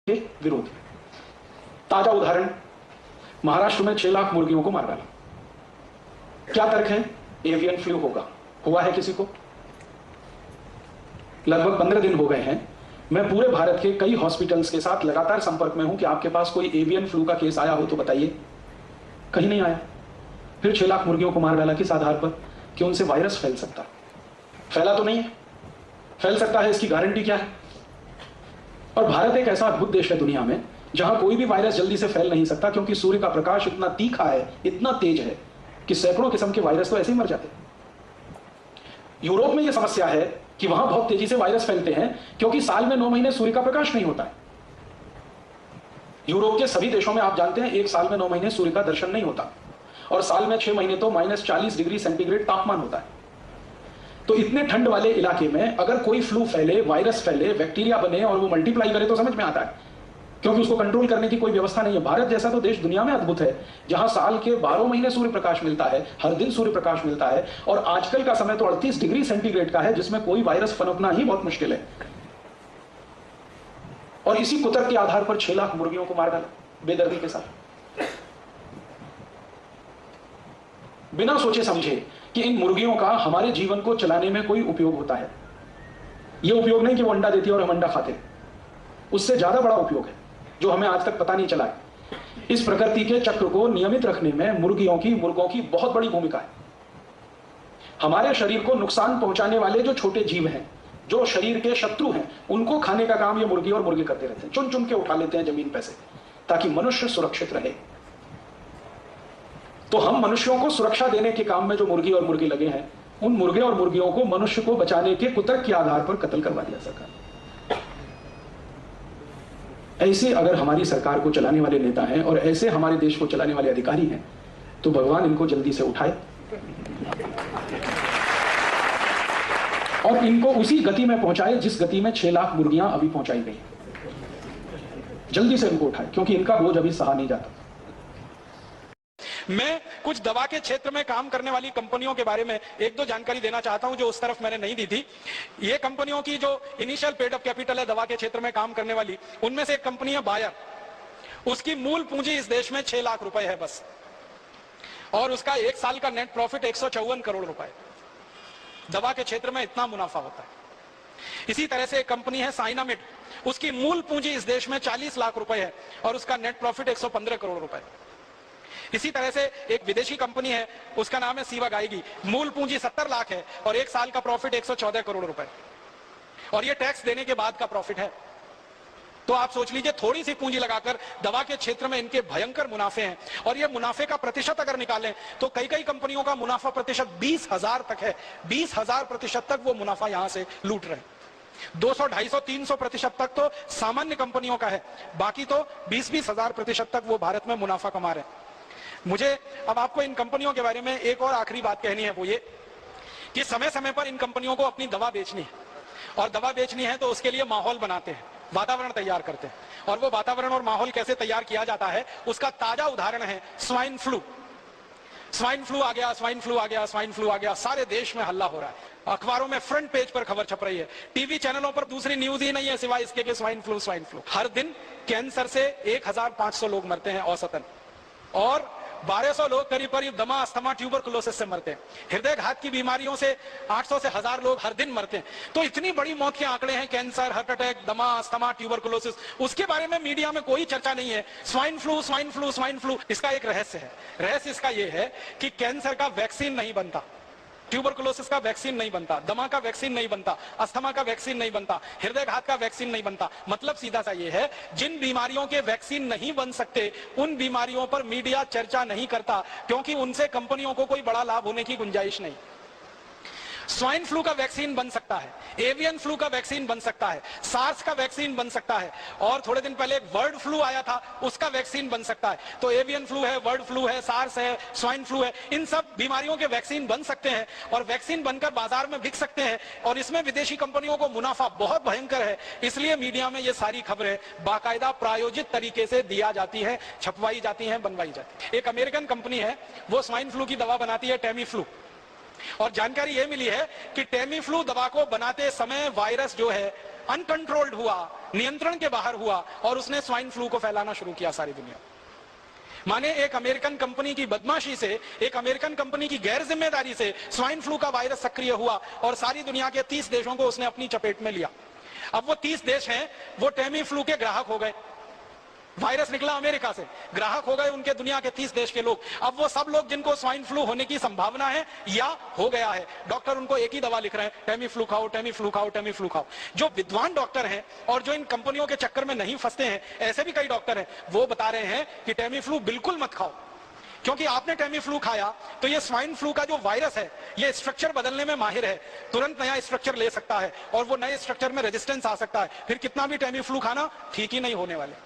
के विरोध। ताजा उदाहरण, महाराष्ट्र में 6 लाख मुर्गियों को मार डाला। क्या तर्क है? एवियन फ्लू होगा। हुआ है किसी को? लगभग 15 दिन हो गए हैं, मैं पूरे भारत के कई हॉस्पिटल्स के साथ लगातार संपर्क में हूं कि आपके पास कोई एवियन फ्लू का केस आया हो तो बताइए। कहीं नहीं आया। फिर 6 लाख मुर्गियों को मार डाला किस आधार पर? कि उनसे वायरस फैल सकता है। फैला तो नहीं है, फैल सकता है, इसकी गारंटी क्या है? और भारत एक ऐसा अद्भुत देश है दुनिया में जहां कोई भी वायरस जल्दी से फैल नहीं सकता, क्योंकि सूर्य का प्रकाश इतना तीखा है, इतना तेज है कि सैकड़ों किस्म के वायरस तो ऐसे ही मर जाते हैं। यूरोप में यह समस्या है कि वहां बहुत तेजी से वायरस फैलते हैं क्योंकि साल में 9 महीने सूर्य का प्रकाश नहीं होता है। यूरोप के सभी देशों में आप जानते हैं एक साल में 9 महीने सूर्य का दर्शन नहीं होता, और साल में 6 महीने तो -40 डिग्री सेंटीग्रेड तापमान होता है। तो इतने ठंड वाले इलाके में अगर कोई फ्लू फैले, वायरस फैले, बैक्टीरिया बने और वो मल्टीप्लाई करे तो समझ में आता है, क्योंकि उसको कंट्रोल करने की कोई व्यवस्था नहीं है। भारत जैसा तो देश दुनिया में अद्भुत है जहां साल के 12 महीने सूर्य प्रकाश मिलता है, हर दिन सूर्य प्रकाश मिलता है, और आजकल का समय तो 38 डिग्री सेंटीग्रेड का है जिसमें कोई वायरस पनपना ही बहुत मुश्किल है। और इसी कुतर्क के आधार पर 6 लाख मुर्गियों को मार डाला बेदर्दी के साथ, बिना सोचे समझे कि इन मुर्गियों का हमारे जीवन को चलाने में कोई उपयोग होता है। यह उपयोग नहीं कि वो अंडा देती है और हम अंडा खाते, उससे ज्यादा बड़ा उपयोग है जो हमें आज तक पता नहीं चला है। इस प्रकृति के चक्र को नियमित रखने में मुर्गियों की, मुर्गों की बहुत बड़ी भूमिका है। हमारे शरीर को नुकसान पहुंचाने वाले जो छोटे जीव हैं, जो शरीर के शत्रु हैं, उनको खाने का काम ये मुर्गी और मुर्गे करते रहते हैं। चुन चुन के उठा लेते हैं जमीन पे से, ताकि मनुष्य सुरक्षित रहे। तो हम मनुष्यों को सुरक्षा देने के काम में जो मुर्गी और मुर्गी लगे हैं, उन मुर्गे और मुर्गियों को मनुष्य को बचाने के कुतर्क के आधार पर कत्ल करवा दिया सरकार। ऐसे अगर हमारी सरकार को चलाने वाले नेता हैं और ऐसे हमारे देश को चलाने वाले अधिकारी हैं, तो भगवान इनको जल्दी से उठाए और इनको उसी गति में पहुंचाए जिस गति में 6 लाख मुर्गियां अभी पहुंचाई गई। जल्दी से इनको उठाए, क्योंकि इनका बोझ अभी सहा नहीं जाता। मैं कुछ दवा के क्षेत्र में काम करने वाली कंपनियों के बारे में एक दो जानकारी देना चाहता हूं जो उस तरफ मैंने नहीं दी थी। ये कंपनियों की जो इनिशियल पेड अप कैपिटल है दवा के क्षेत्र में काम करने वाली, उनमें से एक कंपनी है बायर। उसकी मूल पूंजी इस देश में 6 लाख रुपए है बस, और उसका 1 साल का नेट प्रॉफिट 154 करोड़ रुपए। दवा के क्षेत्र में इतना मुनाफा होता है। इसी तरह से एक कंपनी है साइनामिड, उसकी मूल पूंजी इस देश में 40 लाख रुपए है और उसका नेट प्रॉफिट 115 करोड़ रुपए। इसी तरह से एक विदेशी कंपनी है, उसका नाम है सीवागाइगी, मूल पूंजी 70 लाख है और 1 साल का प्रॉफिट 114 करोड़ रुपए, और ये टैक्स देने के बाद का प्रॉफिट है। तो आप सोच लीजिए, थोड़ी सी पूंजी लगाकर दवा के क्षेत्र में इनके भयंकर मुनाफे हैं। और ये मुनाफे का प्रतिशत अगर निकालें तो कई कई कंपनियों का मुनाफा प्रतिशत 20,000 तक है। 20,000% तक वो मुनाफा यहां से लूट रहे हैं। 200, 250, 300% तक तो सामान्य कंपनियों का है, बाकी तो 20-20 हजार प्रतिशत तक वो भारत में मुनाफा कमा रहे हैं। मुझे अब आपको इन कंपनियों के बारे में एक और आखिरी बात कहनी है, वो ये कि समय समय पर इन कंपनियों को अपनी दवा बेचनी है, और दवा बेचनी है तो उसके लिए माहौल बनाते हैं, वातावरण तैयार करते हैं। और वो वातावरण और माहौल कैसे तैयार किया जाता है उसका ताजा उदाहरण है स्वाइन फ्लू। स्वाइन फ्लू आ गया, स्वाइन फ्लू आ गया, स्वाइन फ्लू आ गया, सारे देश में हल्ला हो रहा है। अखबारों में फ्रंट पेज पर खबर छप रही है, टीवी चैनलों पर दूसरी न्यूज ही नहीं है सिवाय इसके कि स्वाइन फ्लू, स्वाइन फ्लू। हर दिन कैंसर से 1500 लोग मरते हैं औसतन, और 1200 लोग करीब करीब दमा, अस्थमा, ट्यूबरकुलोसिस से मरते हैं। हृदय घात की बीमारियों से 800 से 1000 लोग हर दिन मरते हैं। तो इतनी बड़ी मौत के आंकड़े हैं, कैंसर, हार्ट अटैक, दमा, अस्थमा, ट्यूबरकुलोसिस, उसके बारे में मीडिया में कोई चर्चा नहीं है। Swine flu, swine flu, swine flu. इसका एक रहस्य है। रहस्य इसका यह है कि कैंसर का वैक्सीन नहीं बनता, ट्यूबरकुलोसिस का वैक्सीन नहीं बनता, दमा का वैक्सीन नहीं बनता, अस्थमा का वैक्सीन नहीं बनता, हृदय घात का वैक्सीन नहीं बनता। मतलब सीधा सा ये है, जिन बीमारियों के वैक्सीन नहीं बन सकते उन बीमारियों पर मीडिया चर्चा नहीं करता, क्योंकि उनसे कंपनियों को कोई बड़ा लाभ होने की गुंजाइश नहीं। स्वाइन फ्लू का वैक्सीन बन सकता है, एवियन फ्लू का वैक्सीन बन सकता है, सार्स का वैक्सीन बन सकता है, और थोड़े दिन पहले एक बर्ड फ्लू आया था उसका वैक्सीन बन सकता है। तो एवियन फ्लू है, बर्ड फ्लू है, सार्स है, स्वाइन फ्लू है, इन सब बीमारियों के वैक्सीन बन सकते हैं और वैक्सीन बनकर बाजार में बिक सकते हैं, और इसमें विदेशी कंपनियों को मुनाफा बहुत भयंकर है। इसलिए मीडिया में ये सारी खबरें बाकायदा प्रायोजित तरीके से दिया जाती है, छपवाई जाती है, बनवाई जाती है। एक अमेरिकन कंपनी है, वो स्वाइन फ्लू की दवा बनाती है, टेमी फ्लू। और जानकारी यह मिली है कि टेमी फ्लू दवा को बनाते समय वायरस जो है अनकंट्रोल्ड हुआ, नियंत्रण के बाहर हुआ और उसने स्वाइन फ्लू को फैलाना शुरू किया सारी दुनिया। माने एक अमेरिकन कंपनी की बदमाशी से, एक अमेरिकन कंपनी की गैर जिम्मेदारी से स्वाइन फ्लू का वायरस सक्रिय हुआ और सारी दुनिया के 30 देशों को उसने अपनी चपेट में लिया। अब वो 30 देश हैं, वो टेमी फ्लू के ग्राहक हो गए। वायरस निकला अमेरिका से, ग्राहक हो गए उनके दुनिया के 30 देश के लोग। अब वो सब लोग जिनको स्वाइन फ्लू होने की संभावना है या हो गया है, डॉक्टर उनको एक ही दवा लिख रहे हैं, टेमी फ्लू खाओ, टेमी फ्लू खाओ, टेमी फ्लू खाओ। जो विद्वान डॉक्टर हैं और जो इन कंपनियों के चक्कर में नहीं फंसते हैं, ऐसे भी कई डॉक्टर हैं, वो बता रहे हैं कि टेमी फ्लू बिल्कुल मत खाओ, क्योंकि आपने टेमी फ्लू खाया तो ये स्वाइन फ्लू का जो वायरस है ये स्ट्रक्चर बदलने में माहिर है, तुरंत नया स्ट्रक्चर ले सकता है और वो नए स्ट्रक्चर में रेजिस्टेंस आ सकता है, फिर कितना भी टेमी फ्लू खाना ठीक ही नहीं होने वाले।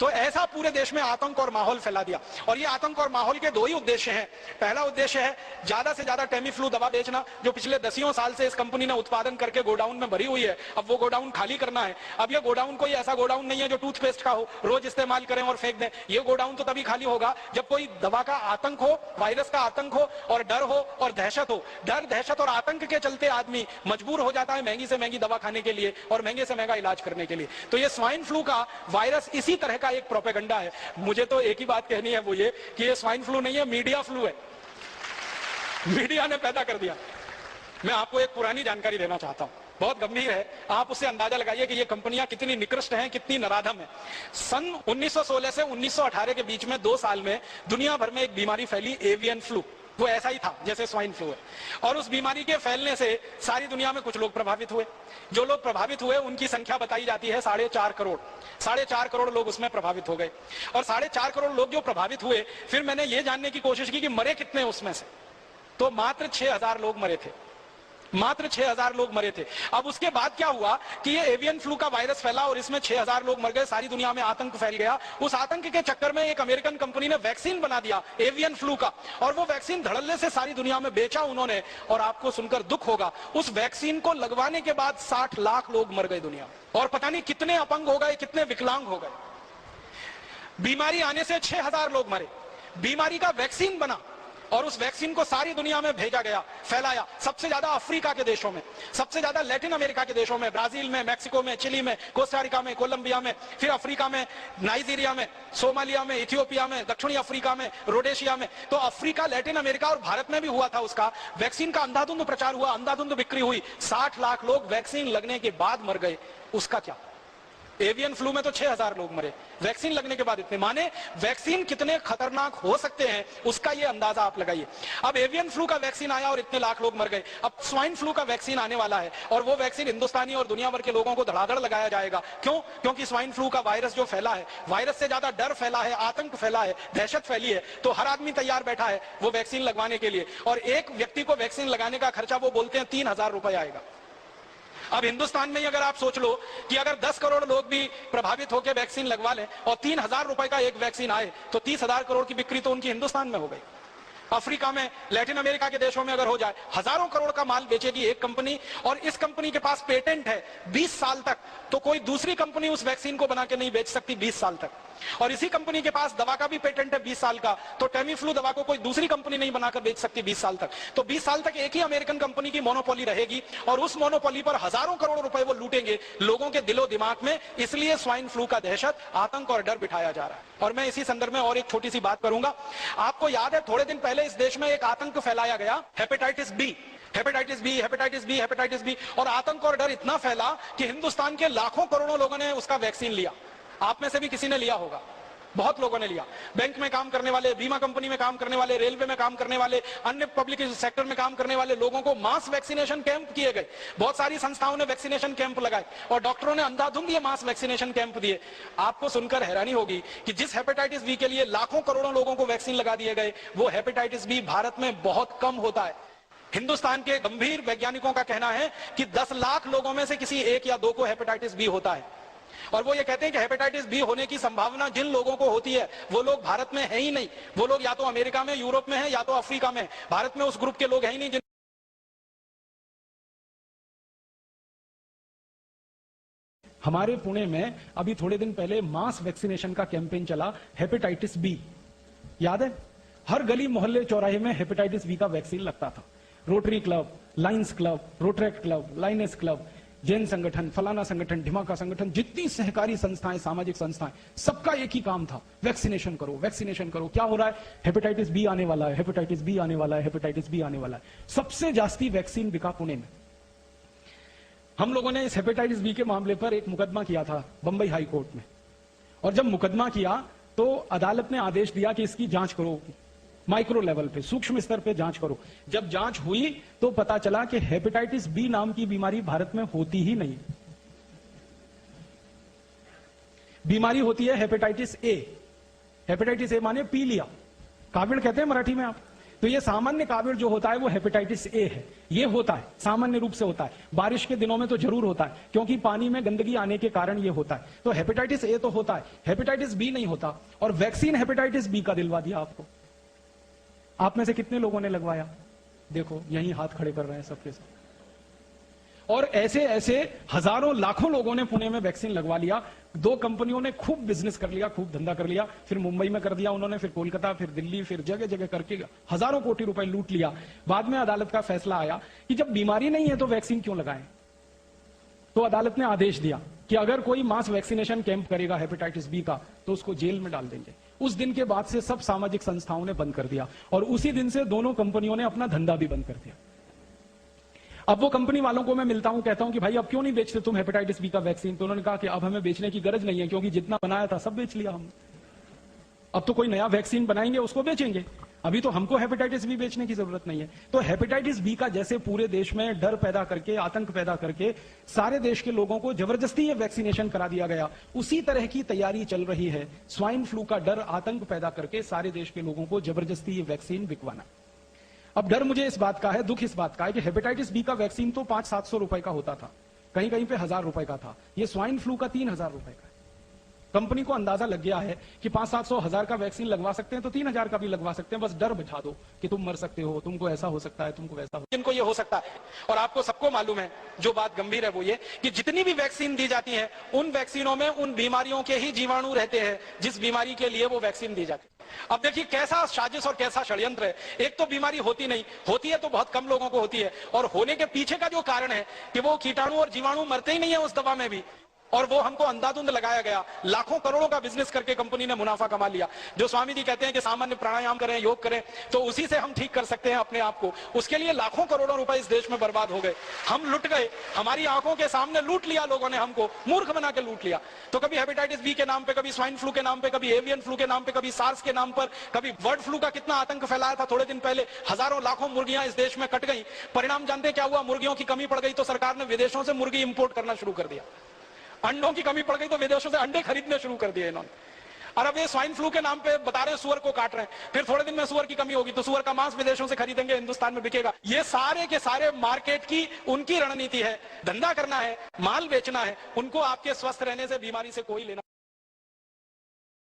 तो ऐसा पूरे देश में आतंक और माहौल फैला दिया। और ये आतंक और माहौल के दो ही उद्देश्य हैं। पहला उद्देश्य है ज्यादा से ज्यादा टेमी फ्लू दवा बेचना, जो पिछले 10 साल से इस कंपनी ने उत्पादन करके गोडाउन में भरी हुई है, अब वो गोडाउन खाली करना है। अब ये गोडाउन कोई ऐसा गोडाउन नहीं है जो टूथपेस्ट का हो, रोज इस्तेमाल करें और फेंक दें। ये गोडाउन तो तभी खाली होगा जब कोई दवा का आतंक हो, वायरस का आतंक हो और डर हो और दहशत हो। डर, दहशत और आतंक के चलते आदमी मजबूर हो जाता है महंगी से महंगी दवा खाने के लिए और महंगे से महंगा इलाज करने के लिए। तो ये स्वाइन फ्लू का वायरस इसी तरह का एक प्रोपेगेंडा है। मुझे तो एक ही बात कहनी है, वो ये कि ये स्वाइन फ्लू नहीं है, मीडिया फ्लू है। मीडिया ने पैदा कर दिया। मैं आपको एक पुरानी जानकारी देना चाहता हूं, बहुत गंभीर है, आप उससे अंदाजा लगाइए कि ये कंपनियां कितनी निकृष्ट हैं, कितनी नराधम है। सन 1916 से 1918 के बीच में 2 साल में दुनिया भर में एक बीमारी फैली, एवियन फ्लू। वो ऐसा ही था जैसे स्वाइन फ्लू है, और उस बीमारी के फैलने से सारी दुनिया में कुछ लोग प्रभावित हुए। जो लोग प्रभावित हुए उनकी संख्या बताई जाती है 4.5 करोड़। 4.5 करोड़ लोग उसमें प्रभावित हो गए। और 4.5 करोड़ लोग जो प्रभावित हुए, फिर मैंने ये जानने की कोशिश की कि मरे कितने उसमें से, तो मात्र 6,000 लोग मरे थे। मात्र 6,000 लोग मरे थे। अब उसके बाद क्या हुआ कि ये एवियन फ्लू का वायरस फैला और इसमें 6,000 लोग मर गए, सारी दुनिया में आतंक फैल गया। उस आतंक के चक्कर में एक अमेरिकन कंपनी ने वैक्सीन बना दिया एवियन फ्लू का, और वो वैक्सीन धड़ल्ले से सारी दुनिया में बेचा उन्होंने। और आपको सुनकर दुख होगा, उस वैक्सीन को लगवाने के बाद 60 लाख लोग मर गए दुनिया में, और पता नहीं कितने अपंग हो गए, कितने विकलांग हो गए। बीमारी आने से 6,000 लोग मरे, बीमारी का वैक्सीन बना और उस वैक्सीन को सारी दुनिया में भेजा गया, फैलाया। सबसे ज्यादा अफ्रीका के देशों में, सबसे ज्यादा लैटिन अमेरिका के देशों में, ब्राजील में, मैक्सिको में, चिली में, कोस्टारिका में, कोलंबिया में, फिर अफ्रीका में, नाइजीरिया में, सोमालिया में, इथियोपिया में, दक्षिणी अफ्रीका में, रोडेशिया में। तो अफ्रीका, लैटिन अमेरिका और भारत में भी हुआ था उसका। वैक्सीन का अंधाधुंध प्रचार हुआ, अंधाधुंध बिक्री हुई, 60 लाख लोग वैक्सीन लगने के बाद मर गए। उसका क्या? एवियन फ्लू में तो 6,000 लोग मरे, वैक्सीन लगने के बाद इतने। माने वैक्सीन कितने खतरनाक हो सकते हैं उसका ये अंदाजा आप लगाइए। अब एवियन फ्लू का वैक्सीन आया और इतने लाख लोग मर गए। अब स्वाइन फ्लू का वैक्सीन आने वाला है और वो वैक्सीन हिंदुस्तानी और दुनिया भर के लोगों को धड़ाधड़ लगाया जाएगा। क्यों? क्योंकि स्वाइन फ्लू का वायरस जो फैला है, वायरस से ज्यादा डर फैला है, आतंक फैला है, दहशत फैली है। तो हर आदमी तैयार बैठा है वो वैक्सीन लगवाने के लिए, और एक व्यक्ति को वैक्सीन लगाने का खर्चा वो बोलते हैं 3,000 रुपए आएगा। अब हिंदुस्तान में ही अगर आप सोच लो कि अगर 10 करोड़ लोग भी प्रभावित होकर वैक्सीन लगवा लें और 3,000 रुपए का एक वैक्सीन आए, तो 30,000 करोड़ की बिक्री तो उनकी हिंदुस्तान में हो गई। अफ्रीका में, लैटिन अमेरिका के देशों में अगर हो जाए, हजारों करोड़ का माल बेचेगी एक कंपनी, और इस कंपनी के पास पेटेंट है 20 साल तक, तो कोई दूसरी कंपनी उस वैक्सीन को बना के नहीं बेच सकती 20 साल तक। और इसी कंपनी के पास दवा का भी पेटेंट है 20 साल का, तो टेमी फ्लू दवा को कोई दूसरी कंपनी नहीं बनाकर बेच सकती 20 साल तक। तो 20 साल तक एक ही अमेरिकन कंपनी की मोनोपोली रहेगी, और उस मोनोपोली पर हजारों करोड़ रुपए वो लूटेंगे लोगों के दिलो दिमाग में। इसलिए स्वाइन फ्लू का दहशत, आतंक और डर बिठाया जा रहा है। और मैं इसी संदर्भ में और एक छोटी सी बात करूंगा। आपको याद है थोड़े दिन पहले इस देश में एक आतंक फैलाया गया, hepatitis B, hepatitis B, hepatitis B, hepatitis B. और आतंक और डर इतना फैला कि हिंदुस्तान के लाखों करोड़ों लोगों ने उसका वैक्सीन लिया। आप में से भी किसी ने लिया होगा, बहुत लोगों ने लिया। बैंक में काम करने वाले, बीमा कंपनी में काम करने वाले, रेलवे में काम करने वाले, अन्य पब्लिक सेक्टर में काम करने वाले लोगों को मास वैक्सीनेशन कैंप किए गए। बहुत सारी संस्थाओं ने वैक्सीनेशन कैंप लगाए और डॉक्टरों ने अंधाधुंध ये मास वैक्सीनेशन कैंप दिए। आपको सुनकर हैरानी होगी कि जिस हेपेटाइटिस बी के लिए लाखों करोड़ों लोगों को वैक्सीन लगा दिए गए, वो हेपेटाइटिस बी भारत में बहुत कम होता है। हिंदुस्तान के गंभीर वैज्ञानिकों का कहना है कि 10 लाख लोगों में से किसी 1 या 2 को हेपेटाइटिस बी होता है। और वो ये कहते हैं कि हेपेटाइटिस बी होने की संभावना जिन लोगों को होती है वो लोग भारत में है ही नहीं। वो लोग या तो अमेरिका में, यूरोप में है, या तो अफ्रीका में। भारत में उस ग्रुप के लोग हैं ही नहीं जिन हमारे पुणे में अभी थोड़े दिन पहले मास वैक्सीनेशन का कैंपेन चला, हेपेटाइटिस बी। याद है? हर गली मोहल्ले चौराहे में हेपेटाइटिस बी का वैक्सीन लगता था। Rotary Club, Lions Club, Rotaract Club, Lioness club, Jain संगठन, फलाना संगठन, ढिमाका संगठन, जितनी सहकारी संस्थाएं, सामाजिक संस्थाएं, सबका एक ही काम था, वैक्सीनेशन करो, वैक्सीनेशन करो। क्या हो रहा है? हेपेटाइटिस बी आने वाला है, हेपेटाइटिस बी आने वाला है, हेपेटाइटिस बी आने वाला है। सबसे जास्ती वैक्सीन बिका पुणे में। हम लोगों ने इस हेपेटाइटिस बी के मामले पर एक मुकदमा किया था बंबई हाई कोर्ट में, और जब मुकदमा किया तो अदालत ने आदेश दिया कि इसकी जांच करो, माइक्रो लेवल पे, सूक्ष्म स्तर पे जांच करो। जब जांच हुई तो पता चला कि हेपेटाइटिस बी नाम की बीमारी भारत में होती ही नहीं। बीमारी होती है हेपेटाइटिस ए। हेपेटाइटिस ए माने पीलिया, काविड़ कहते हैं मराठी में आप। तो ये सामान्य काविड़ जो होता है वो हेपेटाइटिस ए है। ये होता है, सामान्य रूप से होता है, बारिश के दिनों में तो जरूर होता है, क्योंकि पानी में गंदगी आने के कारण ये होता है। तो हेपेटाइटिस ए तो होता है, हेपेटाइटिस बी नहीं होता। और वैक्सीन हेपेटाइटिस बी का दिलवा दिया आपको। आप में से कितने लोगों ने लगवाया? देखो यही हाथ खड़े कर रहे हैं सबके सब। और ऐसे ऐसे हजारों लाखों लोगों ने पुणे में वैक्सीन लगवा लिया। दो कंपनियों ने खूब बिजनेस कर लिया, खूब धंधा कर लिया। फिर मुंबई में कर दिया उन्होंने, फिर कोलकाता, फिर दिल्ली, फिर जगह जगह करके हजारों कोटि रुपए लूट लिया। बाद में अदालत का फैसला आया कि जब बीमारी नहीं है तो वैक्सीन क्यों लगाएं। तो अदालत ने आदेश दिया कि अगर कोई मास वैक्सीनेशन कैंप करेगा हेपेटाइटिस बी का तो उसको जेल में डाल देंगे। उस दिन के बाद से सब सामाजिक संस्थाओं ने बंद कर दिया, और उसी दिन से दोनों कंपनियों ने अपना धंधा भी बंद कर दिया। अब वो कंपनी वालों को मैं मिलता हूं, कहता हूं कि भाई अब क्यों नहीं बेचते तुम हेपेटाइटिस बी का वैक्सीन? तो उन्होंने कहा कि अब हमें बेचने की गरज नहीं है, क्योंकि जितना बनाया था सब बेच लिया हमने। अब तो कोई नया वैक्सीन बनाएंगे उसको बेचेंगे, अभी तो हमको हेपेटाइटिस बी बेचने की जरूरत नहीं है। तो हेपेटाइटिस बी का जैसे पूरे देश में डर पैदा करके, आतंक पैदा करके सारे देश के लोगों को जबरदस्ती ये वैक्सीनेशन करा दिया गया, उसी तरह की तैयारी चल रही है स्वाइन फ्लू का डर, आतंक पैदा करके सारे देश के लोगों को जबरदस्ती ये वैक्सीन बिकवाना। अब डर मुझे इस बात का है, दुख इस बात का है कि हेपेटाइटिस बी का वैक्सीन तो 500-700 रुपए का होता था, कहीं कहीं पे 1000 रुपए का था। ये स्वाइन फ्लू का 3000 रुपए का है। कंपनी को अंदाजा लग गया है कि 500-700 का वैक्सीन लगवा सकते हैं तो 3000 का भी लगवा सकते हैं। बस डर बिठा दो कि तुम मर सकते हो, तुमको ऐसा हो सकता है, तुमको वैसा हो। इनको ये हो सकता है। और आपको सबको मालूम है, जो बात गंभीर है वो ये कि जितनी भी वैक्सीन दी जाती है उन वैक्सीनों में उन बीमारियों के ही जीवाणु रहते हैं जिस बीमारी के लिए वो वैक्सीन दी जाती है। अब देखिए कैसा साजिश और कैसा षड्यंत्र है। एक तो बीमारी होती नहीं, होती है तो बहुत कम लोगों को होती है, और होने के पीछे का जो कारण है कि वो कीटाणु और जीवाणु मरते ही नहीं है उस दवा में भी, और वो हमको अंधाधुंध लगाया गया। लाखों करोड़ों का बिजनेस करके कंपनी ने मुनाफा कमा लिया। जो स्वामी जी कहते हैं कि सामान्य प्राणायाम करें, योग करें, तो उसी से हम ठीक कर सकते हैं अपने आप को। उसके लिए लाखों करोड़ों रुपए इस देश में बर्बाद हो गए। हम लुट गए, हमारी आंखों के सामने लूट लिया लोगों ने, हमको मूर्ख बना के लूट लिया। तो कभी हेपेटाइटिस बी के नाम पे, कभी स्वाइन फ्लू के नाम पे, कभी एवियन फ्लू के नाम पे, कभी सार्स के नाम पर, कभी बर्ड फ्लू का कितना आतंक फैलाया था। थोड़े दिन पहले हजारों लाखों मुर्गियां इस देश में कट गई। परिणाम जानते क्या हुआ? मुर्गियों की कमी पड़ गई तो सरकार ने विदेशों से मुर्गी इंपोर्ट करना शुरू कर दिया। अंडों की कमी पड़ गई तो विदेशों से अंडे खरीदने शुरू कर दिए इन्होंने। और अब ये स्वाइन फ्लू के नाम पे बता रहे हैं सुअर को काट रहे हैं। फिर थोड़े दिन में सुअर की कमी होगी तो सुअर का मांस विदेशों से खरीदेंगे, हिंदुस्तान में बिकेगा। ये सारे के सारे मार्केट की उनकी रणनीति है। धंधा करना है, माल बेचना है, उनको आपके स्वस्थ रहने से, बीमारी से कोई लेना